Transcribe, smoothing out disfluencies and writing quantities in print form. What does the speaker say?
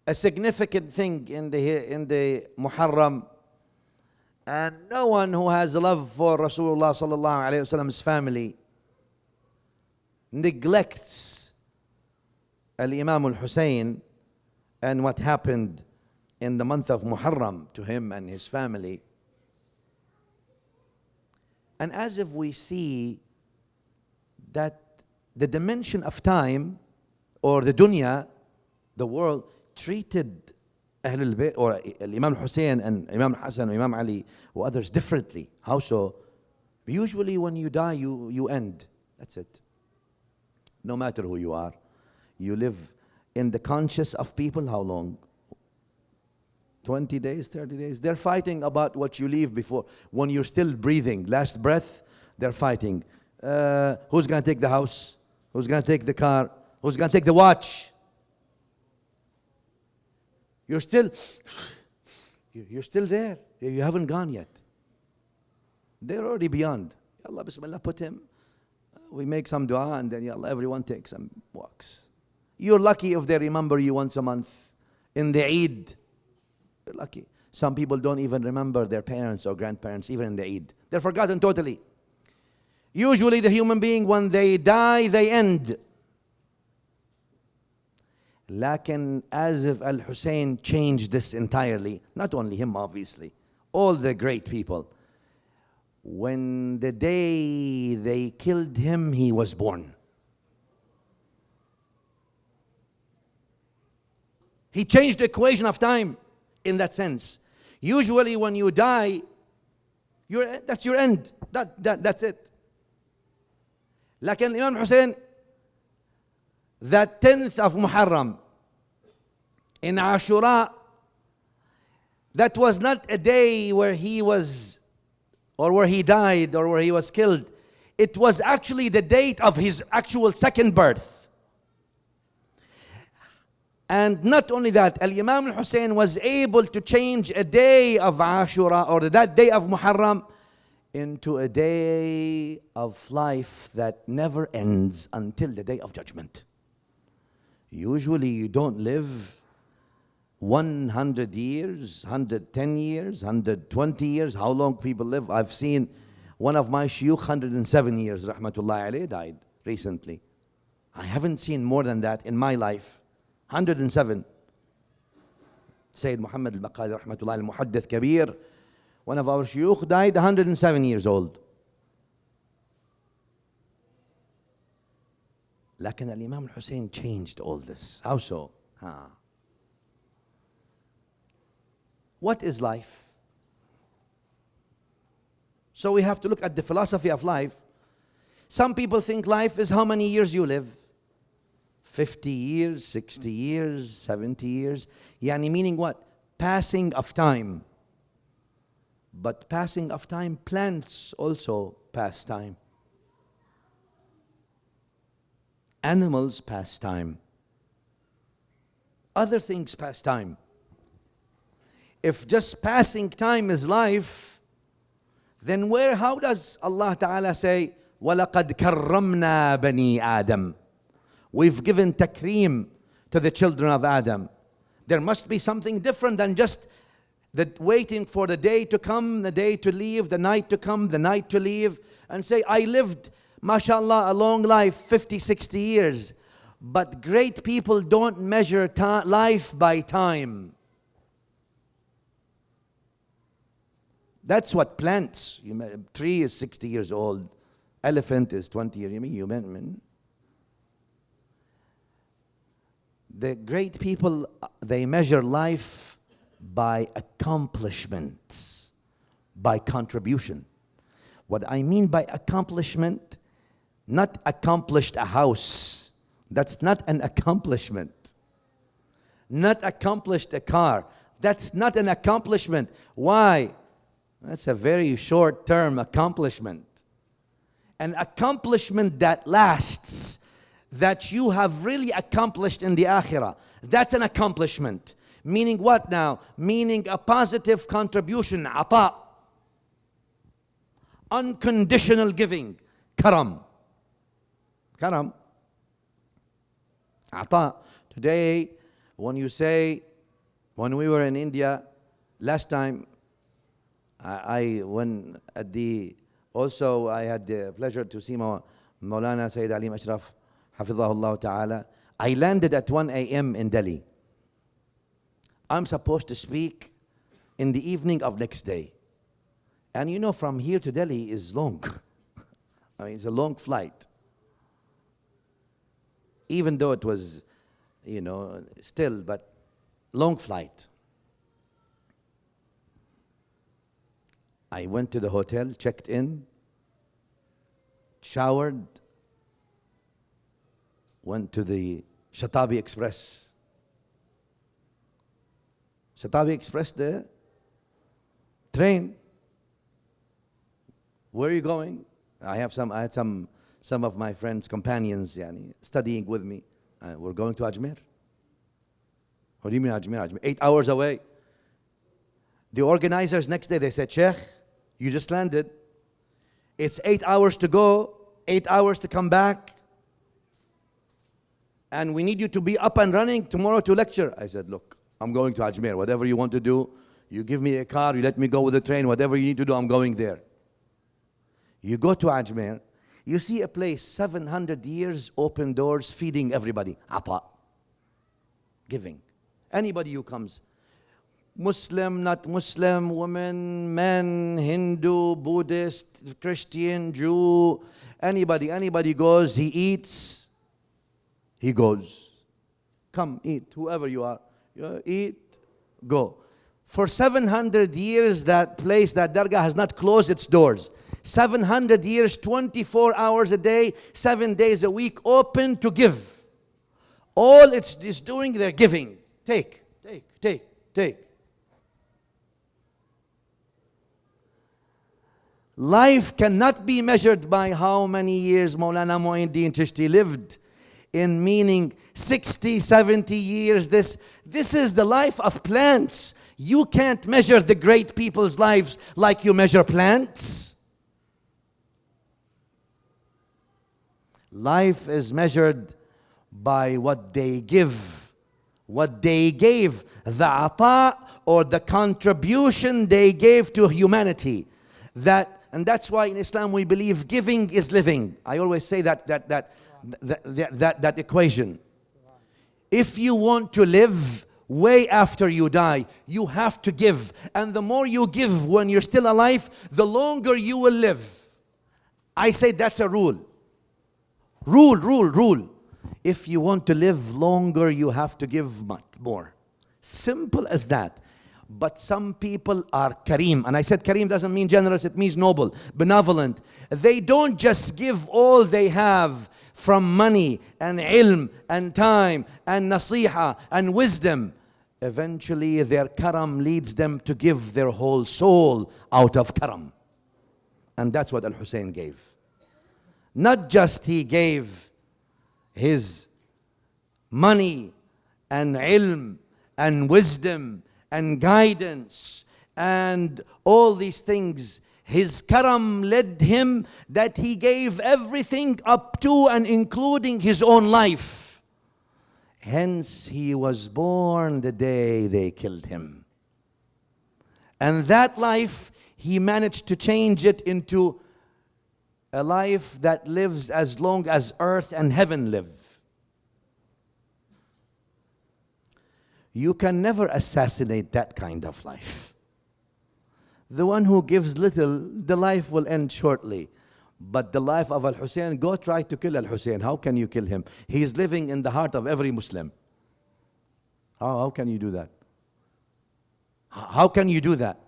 a significant thing in the Muharram. And no one who has love for Rasulullah sallallahu alayhi wasallam's family neglects al-Imam al-Husayn and what happened in the month of Muharram to him and his family. And as if we see that the dimension of time, or the dunya, the world, treated Ahlul Bayt or Imam Husayn and Imam Hassan, Imam Ali, or others differently. How so? Usually when you die, you end. That's it. No matter who you are. You live in the conscience of people how long? 20 days, 30 days. They're fighting about what you leave before. When you're still breathing, last breath, they're fighting. Who's going to take the house? Who's going to take the car? Who's going to take the watch? You're still there. You haven't gone yet. They're already beyond. Allah, Bismillah, put him. We make some dua and then, Allah, everyone takes and walks. You're lucky if they remember you once a month in the Eid. You're lucky. Some people don't even remember their parents or grandparents, even in the Eid. They're forgotten totally. Usually the human being, when they die, they end. Lakin as if al-Hussein changed this entirely, not only him obviously, all the great people. When the day they killed him, he was born. He changed the equation of time in that sense. Usually when you die, that's your end. That's it. Lakin Imam Husayn, that 10th of Muharram in Ashura, that was not a day where he was, or where he died, or where he was killed. It was actually the date of his actual second birth. And not only that, Al-Imam al-Husayn was able to change a day of Ashura, or that day of Muharram, into a day of life that never ends until the day of judgment. Usually you don't live 100 years, 110 years, 120 years. How long people live? I've seen one of my shuyukh, 107 years, rahmatullahi alayhi, died recently. I haven't seen more than that in my life. 107. Sayyid Muhammad al-Baqali, rahmatullahi, al-Muhaddith Kabir, one of our shuyukh, died 107 years old. Lakin al-Imam al-Husayn changed all this. How so? What is life? So we have to look at the philosophy of life. Some people think life is how many years you live. 50 years, 60 years, 70 years. Yani meaning what? Passing of time. But passing of time, plants also pass time. Animals pass time. Other things pass time. If just passing time is life, then how does Allah Ta'ala say, وَلَقَدْ كَرَّمْنَا بَنِي آدَمَ? We've given takreem to the children of Adam. There must be something different than just waiting for the day to come, the day to leave, the night to come, the night to leave, and say, I lived, mashallah, a long life, 50, 60 years. But great people don't measure life by time. That's what plants. Tree is 60 years old. Elephant is 20 years. Human. The great people, they measure life by accomplishments, by contribution. What I mean by accomplishment, not accomplished a house. That's not an accomplishment. Not accomplished a car. That's not an accomplishment. Why? That's a very short-term accomplishment. An accomplishment that lasts, that you have really accomplished in the akhirah. That's an accomplishment. Meaning what now? Meaning a positive contribution, ata. Unconditional giving, karam. Karam. Ata. Today, when you say, When we were in India, last time, when at the, also I had the pleasure to see Maulana Sayyid Ali Ashraf, Hafidhahullah Ta'ala. I landed at 1 a.m. in Delhi. I'm supposed to speak in the evening of next day. And you know, from here to Delhi is long. I mean, it's a long flight. Even though it was, you know, still, but long flight. I went to the hotel, checked in, showered, went to the Shatabdi Express. Shatabdi Express, the train. Where are you going? I had some of my friends, companions, studying with me. We're going to Ajmer. What do you mean Ajmer? 8 hours away. The organizers next day, they said, Sheikh, you just landed. It's 8 hours to go, 8 hours to come back. And we need you to be up and running tomorrow to lecture. I said, look, I'm going to Ajmer. Whatever you want to do, you give me a car, you let me go with the train, whatever you need to do, I'm going there. You go to Ajmer, you see a place, 700 years, open doors, feeding everybody. Ata. Giving. Anybody who comes. Muslim, not Muslim, women, men, Hindu, Buddhist, Christian, Jew, anybody goes, he eats, he goes. Come, eat, whoever you are. Eat, go. For 700 years, that place, that dargah has not closed its doors. 700 years, 24 hours a day, 7 days a week, open to give. All it's doing, they're giving. Take. Life cannot be measured by how many years Maulana Mu'in Chishti lived. In meaning 60, 70 years, this is the life of plants. You can't measure the great people's lives like you measure plants. Life is measured by what they give, what they gave, the ata or the contribution they gave to humanity. And that's why in Islam we believe giving is living. I always say that equation. If you want to live way after you die, you have to give. And the more you give when you're still alive, the longer you will live. I say that's a rule. Rule. If you want to live longer, you have to give much more. Simple as that. But some people are kareem. And I said kareem doesn't mean generous, it means noble, benevolent. They don't just give all they have from money and ilm and time and nasiha and wisdom. Eventually their karam leads them to give their whole soul out of karam. And that's what al-Husayn gave. Not just he gave his money and ilm and wisdom and guidance and all these things. His karam led him that he gave everything up to and including his own life. Hence he was born the day they killed him. And that life, he managed to change it into a life that lives as long as earth and heaven live. You can never assassinate that kind of life. The one who gives little, the life will end shortly. But the life of al-Husayn, go try to kill al-Husayn. How can you kill him? He is living in the heart of every Muslim. How can you do that? How can you do that?